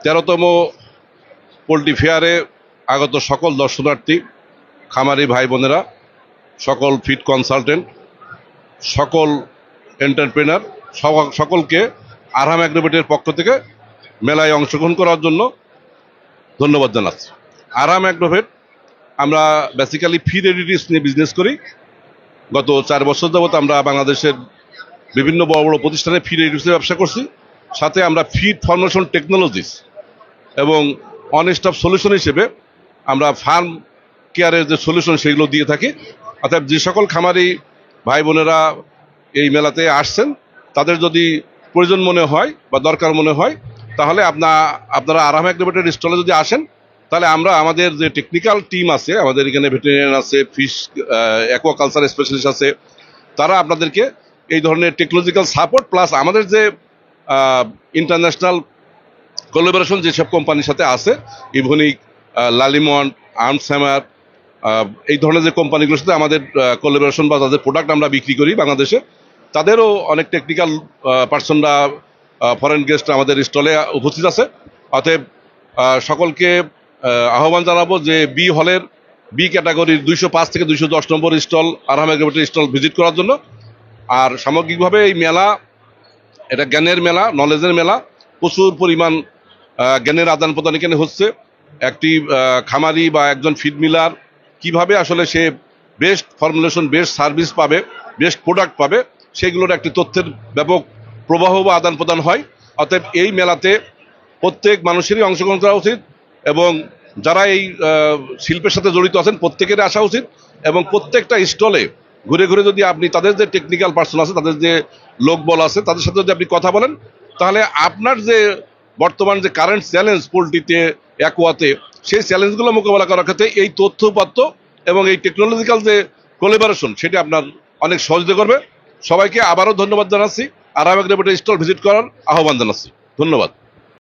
13তম poultry ফেয়ারে আগত সকল দর্শনার্থী, খামারি ভাই বোনেরা, সকল ফিড কনসালটেন্ট, সকল এন্টারপ্রেনার, সকলকে আরহাম অ্যাগ্রোভেটের পক্ষ থেকে মেলায় অংশগ্রহণ করার জন্য ধন্যবাদ জানাচ্ছি। আরহাম অ্যাগ্রোভেট আমরা বেসিক্যালি ফিড এডিটিভস নিয়ে বিজনেস করি। গত 4 বছর যাবৎ আমরা বাংলাদেশের বিভিন্ন বড় বড় প্রতিষ্ঠানে ফিড এডিটিভসের ব্যবসা করছি। সাথে আমরা ফিড ফর্মেশন টেকনোলজিস এবং অন স্টপ সলিউশন হিসেবে আমরা ফার্ম কেয়ারের যে সলিউশন সেগুলো দিয়ে থাকি। অর্থাৎ যে সকল খামারি ভাই বোনেরা এই মেলাতে আসছেন, তাদের যদি প্রয়োজন মনে হয় বা দরকার মনে হয়, তাহলে আপনারা আরহাম অ্যাগ্রোভেটের স্টলে যদি আসেন, তাহলে আমরা আমাদের যে টেকনিক্যাল টিম আছে, আমাদের এখানে ভেটেরিনারিয়ান আছে, ফিশ অ্যাকোয়াকালচার স্পেশালিস্ট আছে, তারা আপনাদেরকে এই ধরনের টেকনোলজিক্যাল সাপোর্ট প্লাস আমাদের যে ইন্টারন্যাশনাল কোলাবোরেশন যেসব কোম্পানির সাথে আছে, ইভনিক, লালিমন্ড, আর্মসহ্যামার, এই ধরনের যে কোম্পানিগুলোর সাথে আমাদের কোলাবোরেশন বা তাদের প্রোডাক্ট আমরা বিক্রি করি বাংলাদেশে, তাদেরও অনেক টেকনিক্যাল পার্সনরা, ফরেন গেস্ট আমাদের স্টলে উপস্থিত আছে। অতএব সকলকে আহ্বান জানাবো যে বি হলের বি ক্যাটাগরির 205 থেকে 210 নম্বর স্টল, আরহাম অ্যাগ্রোভেটের স্টল ভিজিট করার জন্য। আর সামগ্রিকভাবে এই মেলা এটা জ্ঞানের মেলা, নলেজের মেলা। প্রচুর পরিমাণ জ্ঞানের আদান প্রদান এখানে হচ্ছে। একটি খামারি বা একজন ফিড মিলার কিভাবে আসলে সে বেস্ট ফর্মুলেশন, বেস্ট সার্ভিস পাবে, বেস্ট প্রোডাক্ট পাবে, সেগুলোর একটি তথ্যের ব্যাপক প্রবাহ বা আদান প্রদান হয়। অতএব এই মেলাতে প্রত্যেক মানুষেরই অংশগ্রহণ করা উচিত এবং যারা এই শিল্পের সাথে জড়িত আছেন প্রত্যেকেরই আসা উচিত। এবং প্রত্যেকটা স্টলে ঘুরে ঘুরে যদি আপনি তাদের যে টেকনিক্যাল পার্সন আছে, তাদের যে লোকবল আছে, তাদের সাথে যদি আপনি কথা বলেন, তাহলে আপনার যে বর্তমান যে কারেন্ট চ্যালেঞ্জ পোলট্রিতে, অ্যাকোয়াতে, সেই চ্যালেঞ্জগুলো মোকাবেলা করার ক্ষেত্রে এই তথ্যপত্র এবং এই টেকনোলজিক্যাল যে কোলাবোরেশন সেটা আপনার অনেক সহযোগিতা করবে। সবাইকে আবারও ধন্যবাদ জানাচ্ছি, আরহাম অ্যাগ্রোভেটের স্টল ভিজিট করার আহ্বান জানাচ্ছি। ধন্যবাদ।